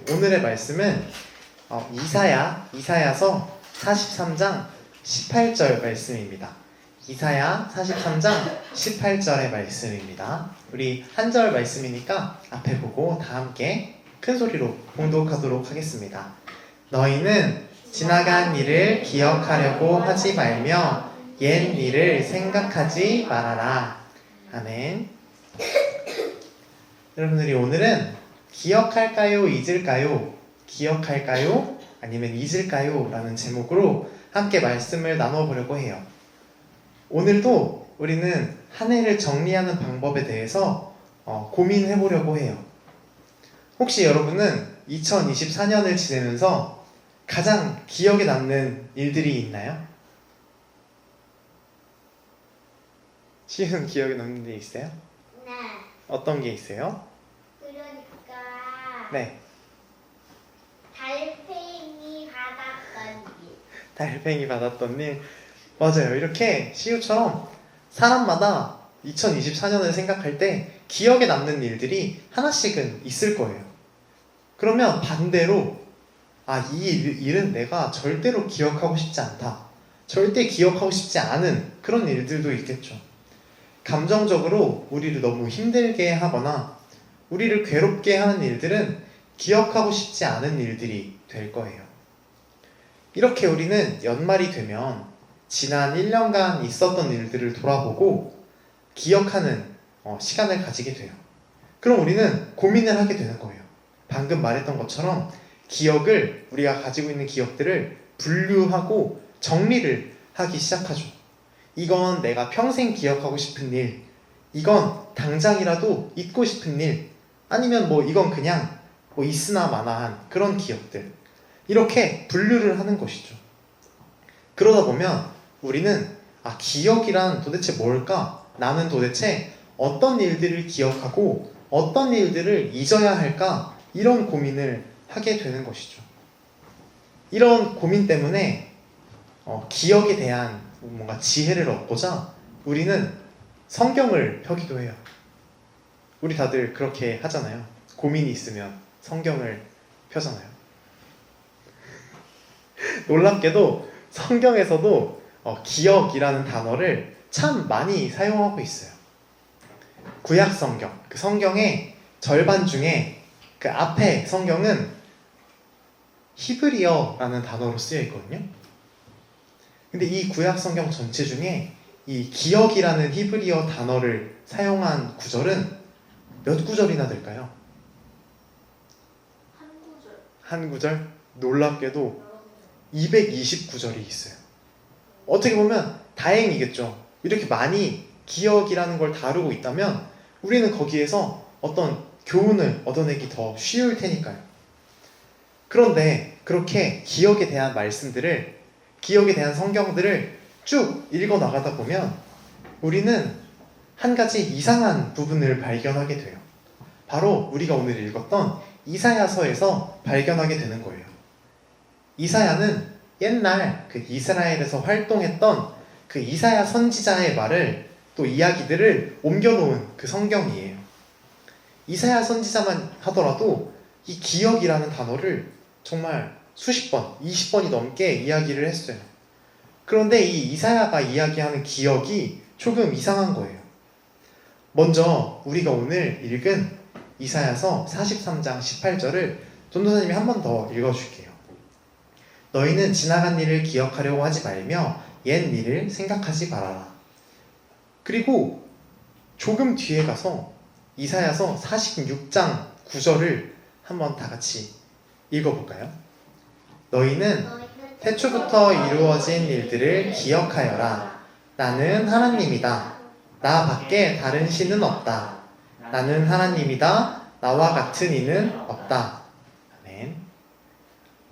오늘의 말씀은 이사야서 43장 18절 말씀입니다. 이사야 43장 18절의 말씀입니다. 우리 한 절 말씀이니까 앞에 보고 다 함께 큰 소리로 봉독하도록 하겠습니다. 너희는 지나간 일을 기억하려고 하지 말며 옛 일을 생각하지 말아라. 아멘. 여러분들이 오늘은 기억할까요? 잊을까요? 기억할까요? 아니면 잊을까요? 라는 제목으로 함께 말씀을 나눠보려고 해요. 오늘도 우리는 한 해를 정리하는 방법에 대해서 고민해보려고 해요. 혹시 여러분은 2024년을 지내면서 가장 기억에 남는 일들이 있나요? 쉬운 기억에 남는 데 있어요? 네. 어떤 게 있어요? 그러니까 네. 달팽이 받았던 일. 달팽이 받았던 일. 맞아요. 이렇게 CU처럼 사람마다 2024년을 생각할 때 기억에 남는 일들이 하나씩은 있을 거예요. 그러면 반대로 이 일은 내가 절대로 기억하고 싶지 않다. 절대 기억하고 싶지 않은 그런 일들도 있겠죠. 감정적으로 우리를 너무 힘들게 하거나 우리를 괴롭게 하는 일들은 기억하고 싶지 않은 일들이 될 거예요. 이렇게 우리는 연말이 되면 지난 1년간 있었던 일들을 돌아보고 기억하는 시간을 가지게 돼요. 그럼 우리는 고민을 하게 되는 거예요. 방금 말했던 것처럼 기억을, 우리가 가지고 있는 기억들을 분류하고 정리를 하기 시작하죠. 이건 내가 평생 기억하고 싶은 일, 이건 당장이라도 잊고 싶은 일, 아니면 이건 그냥 있으나 마나한 그런 기억들, 이렇게 분류를 하는 것이죠. 그러다 보면 우리는 기억이란 도대체 뭘까? 나는 도대체 어떤 일들을 기억하고 어떤 일들을 잊어야 할까? 이런 고민을 하게 되는 것이죠. 이런 고민 때문에 기억에 대한 뭔가 지혜를 얻고자 우리는 성경을 펴기도 해요. 우리 다들 그렇게 하잖아요. 고민이 있으면 성경을 펴잖아요. 놀랍게도 성경에서도 기억이라는 단어를 참 많이 사용하고 있어요. 구약 성경, 그 성경의 절반 중에 그 앞에 성경은 히브리어라는 단어로 쓰여 있거든요. 근데 이 구약 성경 전체 중에 이 기억이라는 히브리어 단어를 사용한 구절은 몇 구절이나 될까요? 한 구절? 놀랍게도 229절이 있어요. 어떻게 보면 다행이겠죠. 이렇게 많이 기억이라는 걸 다루고 있다면 우리는 거기에서 어떤 교훈을 얻어내기 더 쉬울 테니까요. 그런데 그렇게 기억에 대한 말씀들을, 기억에 대한 성경들을 쭉 읽어 나가다 보면 우리는 한 가지 이상한 부분을 발견하게 돼요. 바로 우리가 오늘 읽었던 이사야서에서 발견하게 되는 거예요. 이사야는 옛날 그 이스라엘에서 활동했던 그 이사야 선지자의 말을, 또 이야기들을 옮겨놓은 그 성경이에요. 이사야 선지자만 하더라도 이 기억이라는 단어를 정말 수십 번, 20번이 넘게 이야기를 했어요. 그런데 이 이사야가 이야기하는 기억이 조금 이상한 거예요. 먼저 우리가 오늘 읽은 이사야서 43장 18절을 전도사님이 한 번 더 읽어줄게요. 너희는 지나간 일을 기억하려고 하지 말며 옛 일을 생각하지 말아라. 그리고 조금 뒤에 가서 이사야서 46장 9절을 한번 다 같이 읽어볼까요? 너희는 태초부터 이루어진 일들을 기억하여라. 나는 하나님이다. 나 밖에 다른 신은 없다. 나는 하나님이다. 나와 같은 이는 없다. 아멘.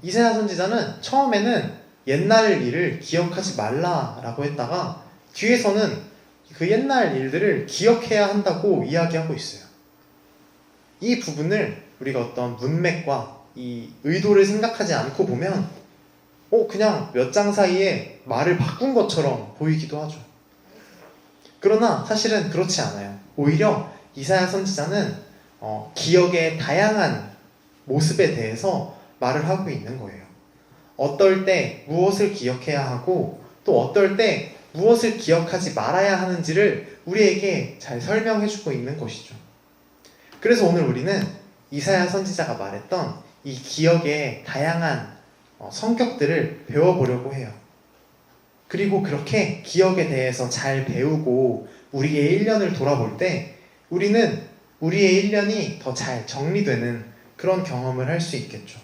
이사야 선지자는 처음에는 옛날 일을 기억하지 말라라고 했다가 뒤에서는 그 옛날 일들을 기억해야 한다고 이야기하고 있어요. 이 부분을 우리가 어떤 문맥과 이 의도를 생각하지 않고 보면 그냥 몇 장 사이에 말을 바꾼 것처럼 보이기도 하죠. 그러나 사실은 그렇지 않아요. 오히려 이사야 선지자는 기억의 다양한 모습에 대해서 말을 하고 있는 거예요. 어떨 때 무엇을 기억해야 하고 또 어떨 때 무엇을 기억하지 말아야 하는지를 우리에게 잘 설명해주고 있는 것이죠. 그래서 오늘 우리는 이사야 선지자가 말했던 이 기억의 다양한 성격들을 배워보려고 해요. 그리고 그렇게 기억에 대해서 잘 배우고 우리의 1년을 돌아볼 때 우리는 우리의 1년이 더 잘 정리되는 그런 경험을 할 수 있겠죠.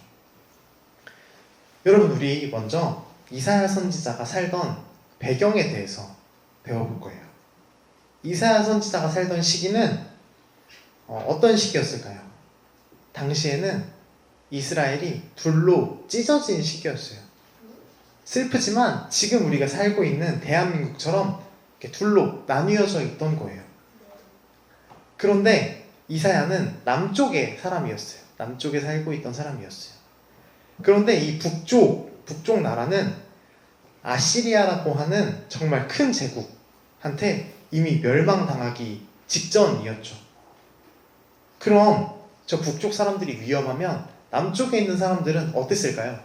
여러분, 우리 먼저 이사야 선지자가 살던 배경에 대해서 배워볼 거예요. 이사야 선지자가 살던 시기는 어떤 시기였을까요? 당시에는 이스라엘이 둘로 찢어진 시기였어요. 슬프지만 지금 우리가 살고 있는 대한민국처럼 이렇게 둘로 나뉘어져 있던 거예요. 그런데 이사야는 남쪽의 사람이었어요. 남쪽에 살고 있던 사람이었어요. 그런데 이 북쪽 나라는 아시리아라고 하는 정말 큰 제국한테 이미 멸망당하기 직전이었죠. 그럼 저 북쪽 사람들이 위험하면 남쪽에 있는 사람들은 어땠을까요?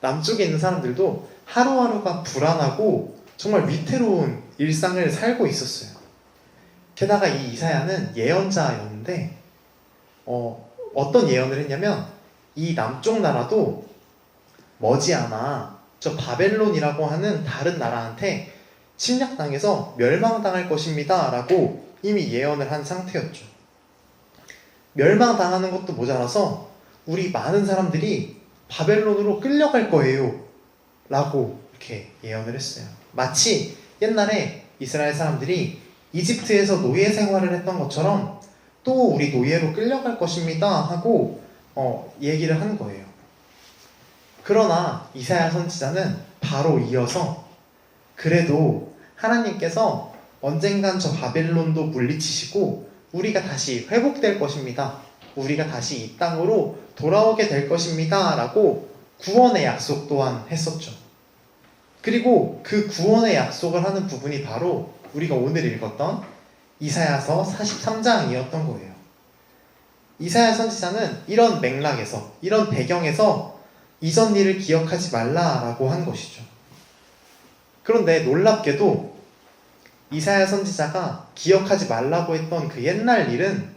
남쪽에 있는 사람들도 하루하루가 불안하고 정말 위태로운 일상을 살고 있었어요. 게다가 이 이사야는 예언자였는데 어떤 예언을 했냐면 이 남쪽 나라도 머지않아 저 바벨론이라고 하는 다른 나라한테 침략당해서 멸망당할 것입니다 라고 이미 예언을 한 상태였죠. 멸망당하는 것도 모자라서 우리 많은 사람들이 바벨론으로 끌려갈 거예요 라고 이렇게 예언을 했어요. 마치 옛날에 이스라엘 사람들이 이집트에서 노예 생활을 했던 것처럼 또 우리 노예로 끌려갈 것입니다 하고 얘기를 한 거예요. 그러나 이사야 선지자는 바로 이어서 그래도 하나님께서 언젠간 저 바벨론도 물리치시고 우리가 다시 회복될 것입니다. 우리가 다시 이 땅으로 돌아오게 될 것입니다 라고 구원의 약속 또한 했었죠. 그리고 그 구원의 약속을 하는 부분이 바로 우리가 오늘 읽었던 이사야서 43장이었던 거예요. 이사야 선지자는 이런 맥락에서, 이런 배경에서 이전 일을 기억하지 말라라고 한 것이죠. 그런데 놀랍게도 이사야 선지자가 기억하지 말라고 했던 그 옛날 일은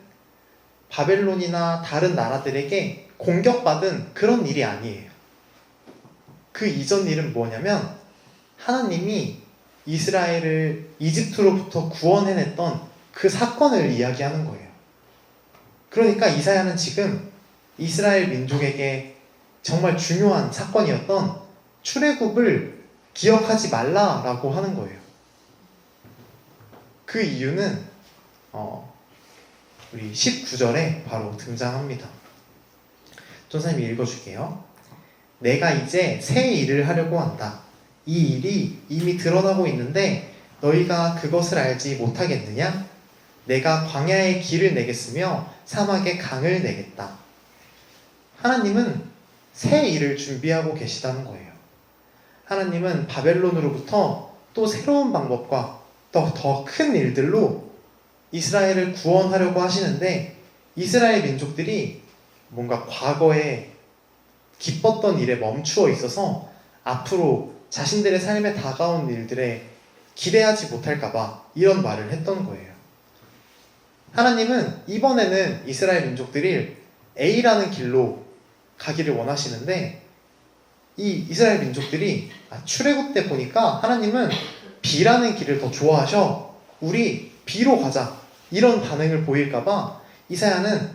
바벨론이나 다른 나라들에게 공격받은 그런 일이 아니에요. 그 이전 일은 뭐냐면 하나님이 이스라엘을 이집트로부터 구원해냈던 그 사건을 이야기하는 거예요. 그러니까 이사야는 지금 이스라엘 민족에게 정말 중요한 사건이었던 출애굽을 기억하지 말라라고 하는 거예요. 그 이유는 우리 19절에 바로 등장합니다. 전사님이 읽어줄게요. 내가 이제 새 일을 하려고 한다. 이 일이 이미 드러나고 있는데 너희가 그것을 알지 못하겠느냐? 내가 광야에 길을 내겠으며 사막에 강을 내겠다. 하나님은 새 일을 준비하고 계시다는 거예요. 하나님은 바벨론으로부터 또 새로운 방법과 더 큰 일들로 이스라엘을 구원하려고 하시는데 이스라엘 민족들이 뭔가 과거에 기뻤던 일에 멈추어 있어서 앞으로 자신들의 삶에 다가온 일들에 기대하지 못할까봐 이런 말을 했던 거예요. 하나님은 이번에는 이스라엘 민족들이 A라는 길로 가기를 원하시는데 이 이스라엘 민족들이 출애굽 때 보니까 하나님은 B라는 길을 더 좋아하셔. 우리 B로 가자. 이런 반응을 보일까봐 이사야는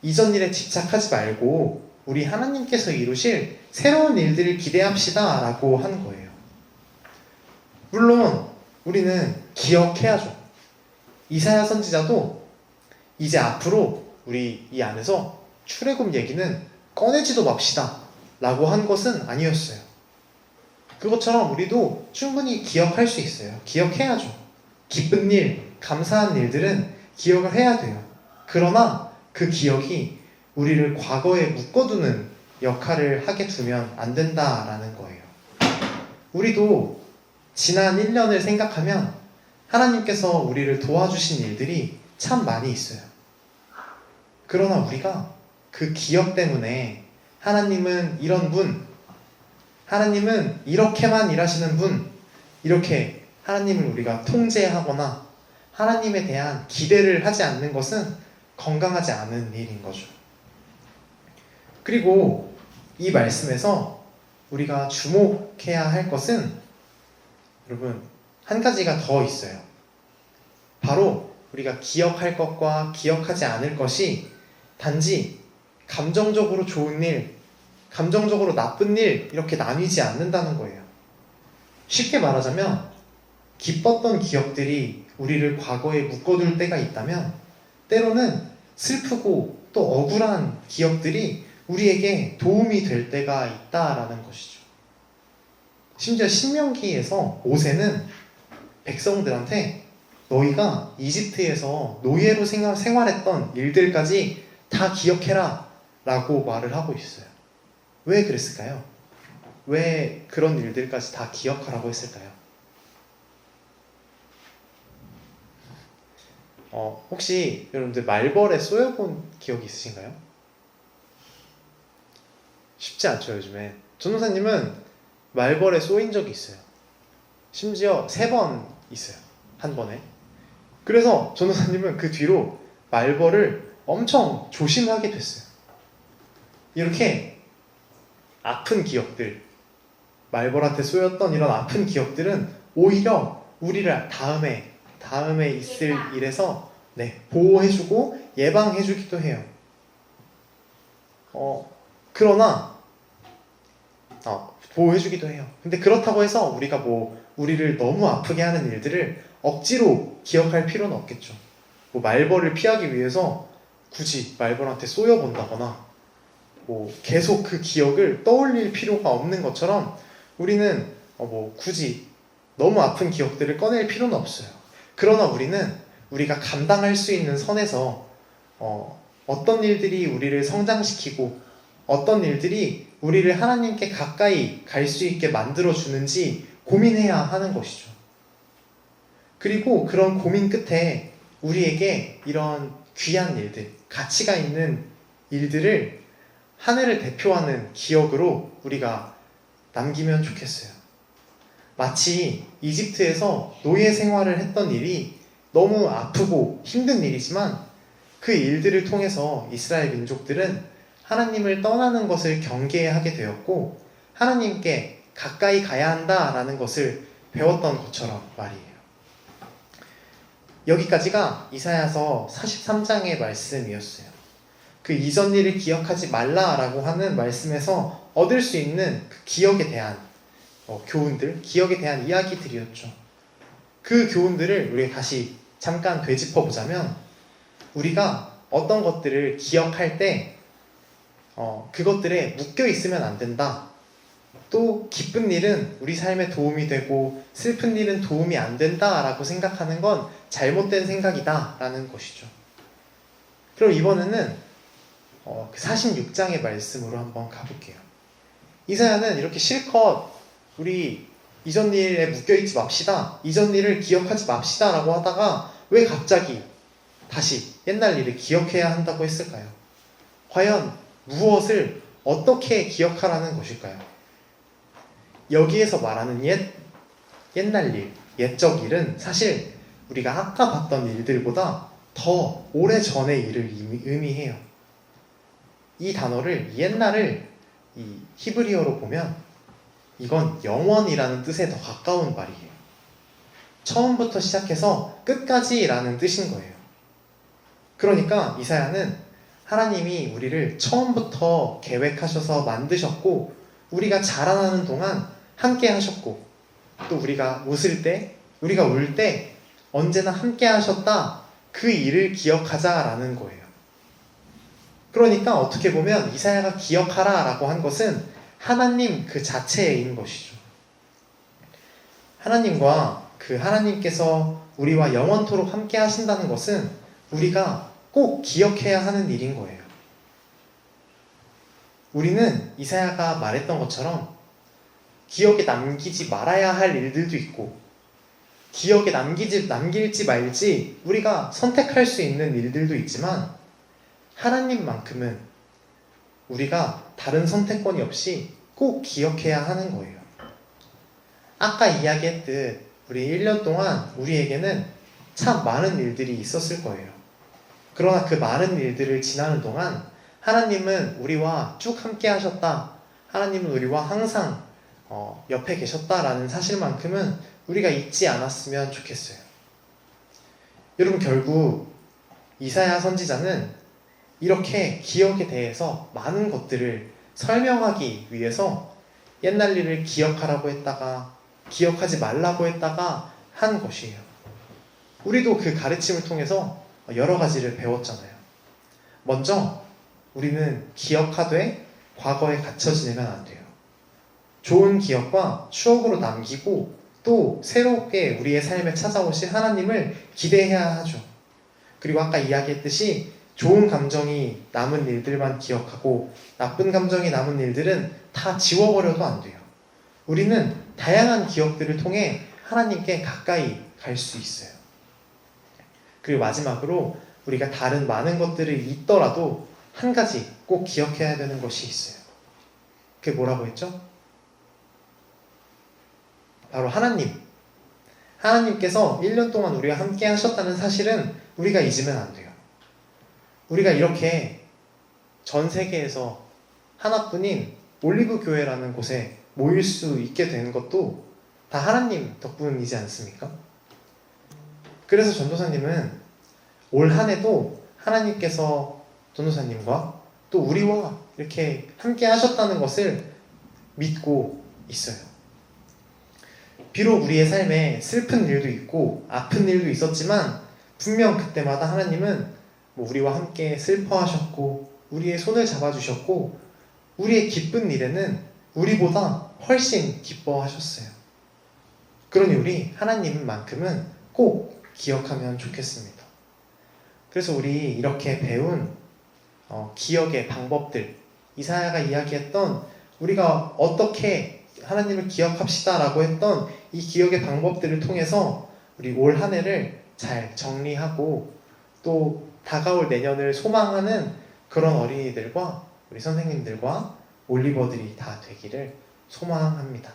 이전 일에 집착하지 말고 우리 하나님께서 이루실 새로운 일들을 기대합시다 라고 한 거예요. 물론 우리는 기억해야죠. 이사야 선지자도 이제 앞으로 우리 이 안에서 출애굽 얘기는 꺼내지도 맙시다 라고 한 것은 아니었어요. 그것처럼 우리도 충분히 기억할 수 있어요. 기억해야죠. 기쁜 일, 감사한 일들은 기억을 해야 돼요. 그러나 그 기억이 우리를 과거에 묶어두는 역할을 하게 두면 안 된다라는 거예요. 우리도 지난 1년을 생각하면 하나님께서 우리를 도와주신 일들이 참 많이 있어요. 그러나 우리가 그 기억 때문에 하나님은 이런 분, 하나님은 이렇게만 일하시는 분, 이렇게 하나님을 우리가 통제하거나 하나님에 대한 기대를 하지 않는 것은 건강하지 않은 일인 거죠. 그리고 이 말씀에서 우리가 주목해야 할 것은 여러분 한 가지가 더 있어요. 바로 우리가 기억할 것과 기억하지 않을 것이 단지 감정적으로 좋은 일, 감정적으로 나쁜 일 이렇게 나뉘지 않는다는 거예요. 쉽게 말하자면 기뻤던 기억들이 우리를 과거에 묶어둘 때가 있다면 때로는 슬프고 또 억울한 기억들이 우리에게 도움이 될 때가 있다라는 것이죠. 심지어 신명기에서 모세는 백성들한테 너희가 이집트에서 노예로 생활했던 일들까지 다 기억해라 라고 말을 하고 있어요. 왜 그랬을까요? 왜 그런 일들까지 다 기억하라고 했을까요? 혹시 여러분들 말벌에 쏘여본 기억이 있으신가요? 쉽지 않죠, 요즘에. 전도사님은 말벌에 쏘인 적이 있어요. 심지어 3번 있어요. 한 번에. 그래서 전도사님은 그 뒤로 말벌을 엄청 조심하게 됐어요. 이렇게 아픈 기억들, 말벌한테 쏘였던 이런 아픈 기억들은 오히려 우리를 다음에 있을 일에서 보호해주고 예방해주기도 해요. 그러나 보호해주기도 해요. 근데 그렇다고 해서 우리가 우리를 너무 아프게 하는 일들을 억지로 기억할 필요는 없겠죠. 말벌을 피하기 위해서 굳이 말벌한테 쏘여본다거나 계속 그 기억을 떠올릴 필요가 없는 것처럼 우리는 굳이 너무 아픈 기억들을 꺼낼 필요는 없어요. 그러나 우리가 감당할 수 있는 선에서 어떤 일들이 우리를 성장시키고 어떤 일들이 우리를 하나님께 가까이 갈 수 있게 만들어주는지 고민해야 하는 것이죠. 그리고 그런 고민 끝에 우리에게 이런 귀한 일들, 가치가 있는 일들을 하늘을 대표하는 기억으로 우리가 남기면 좋겠어요. 마치 이집트에서 노예 생활을 했던 일이 너무 아프고 힘든 일이지만 그 일들을 통해서 이스라엘 민족들은 하나님을 떠나는 것을 경계하게 되었고 하나님께 가까이 가야 한다라는 것을 배웠던 것처럼 말이에요. 여기까지가 이사야서 43장의 말씀이었어요. 그 이전 일을 기억하지 말라라고 하는 말씀에서 얻을 수 있는 그 기억에 대한 교훈들, 기억에 대한 이야기들이었죠. 그 교훈들을 우리가 다시 잠깐 되짚어 보자면 우리가 어떤 것들을 기억할 때 그것들에 묶여 있으면 안 된다. 또 기쁜 일은 우리 삶에 도움이 되고 슬픈 일은 도움이 안 된다라고 생각하는 건 잘못된 생각이다라는 것이죠. 그럼 이번에는 46장의 말씀으로 한번 가볼게요. 이사야는 이렇게 실컷 우리 이전 일에 묶여있지 맙시다, 이전 일을 기억하지 맙시다 라고 하다가 왜 갑자기 다시 옛날 일을 기억해야 한다고 했을까요? 과연 무엇을 어떻게 기억하라는 것일까요? 여기에서 말하는 옛날 일, 옛적 일은 사실 우리가 아까 봤던 일들보다 더 오래전의 일을 의미해요. 이 단어를 옛날을 이 히브리어로 보면 이건 영원이라는 뜻에 더 가까운 말이에요. 처음부터 시작해서 끝까지라는 뜻인 거예요. 그러니까 이사야는 하나님이 우리를 처음부터 계획하셔서 만드셨고 우리가 자라나는 동안 함께 하셨고 또 우리가 웃을 때, 우리가 울 때 언제나 함께 하셨다, 그 일을 기억하자라는 거예요. 그러니까 어떻게 보면 이사야가 기억하라 라고 한 것은 하나님 그 자체인 것이죠. 하나님과 그 하나님께서 우리와 영원토록 함께 하신다는 것은 우리가 꼭 기억해야 하는 일인 거예요. 우리는 이사야가 말했던 것처럼 기억에 남기지 말아야 할 일들도 있고 기억에 남길지 말지 우리가 선택할 수 있는 일들도 있지만 하나님만큼은 우리가 다른 선택권이 없이 꼭 기억해야 하는 거예요. 아까 이야기했듯 우리 1년 동안 우리에게는 참 많은 일들이 있었을 거예요. 그러나 그 많은 일들을 지나는 동안 하나님은 우리와 쭉 함께 하셨다. 하나님은 우리와 항상 옆에 계셨다라는 사실만큼은 우리가 잊지 않았으면 좋겠어요. 여러분, 결국 이사야 선지자는 이렇게 기억에 대해서 많은 것들을 설명하기 위해서 옛날 일을 기억하라고 했다가 기억하지 말라고 했다가 한 것이에요. 우리도 그 가르침을 통해서 여러 가지를 배웠잖아요. 먼저 우리는 기억하되 과거에 갇혀 지내면 안 돼요. 좋은 기억과 추억으로 남기고 또 새롭게 우리의 삶에 찾아오신 하나님을 기대해야 하죠. 그리고 아까 이야기했듯이 좋은 감정이 남은 일들만 기억하고 나쁜 감정이 남은 일들은 다 지워버려도 안 돼요. 우리는 다양한 기억들을 통해 하나님께 가까이 갈 수 있어요. 그리고 마지막으로 우리가 다른 많은 것들을 잊더라도 한 가지 꼭 기억해야 되는 것이 있어요. 그게 뭐라고 했죠? 바로 하나님. 하나님께서 1년 동안 우리와 함께 하셨다는 사실은 우리가 잊으면 안 돼요. 우리가 이렇게 전 세계에서 하나뿐인 올리브 교회라는 곳에 모일 수 있게 된 것도 다 하나님 덕분이지 않습니까? 그래서 전도사님은 올 한 해도 하나님께서 전도사님과 또 우리와 이렇게 함께 하셨다는 것을 믿고 있어요. 비록 우리의 삶에 슬픈 일도 있고 아픈 일도 있었지만 분명 그때마다 하나님은 우리와 함께 슬퍼하셨고 우리의 손을 잡아주셨고 우리의 기쁜 일에는 우리보다 훨씬 기뻐하셨어요. 그러니 우리 하나님만큼은 꼭 기억하면 좋겠습니다. 그래서 우리 이렇게 배운 기억의 방법들, 이사야가 이야기했던 우리가 어떻게 하나님을 기억합시다 라고 했던 이 기억의 방법들을 통해서 우리 올 한 해를 잘 정리하고 또 다가올 내년을 소망하는 그런 어린이들과 우리 선생님들과 올리버들이 다 되기를 소망합니다.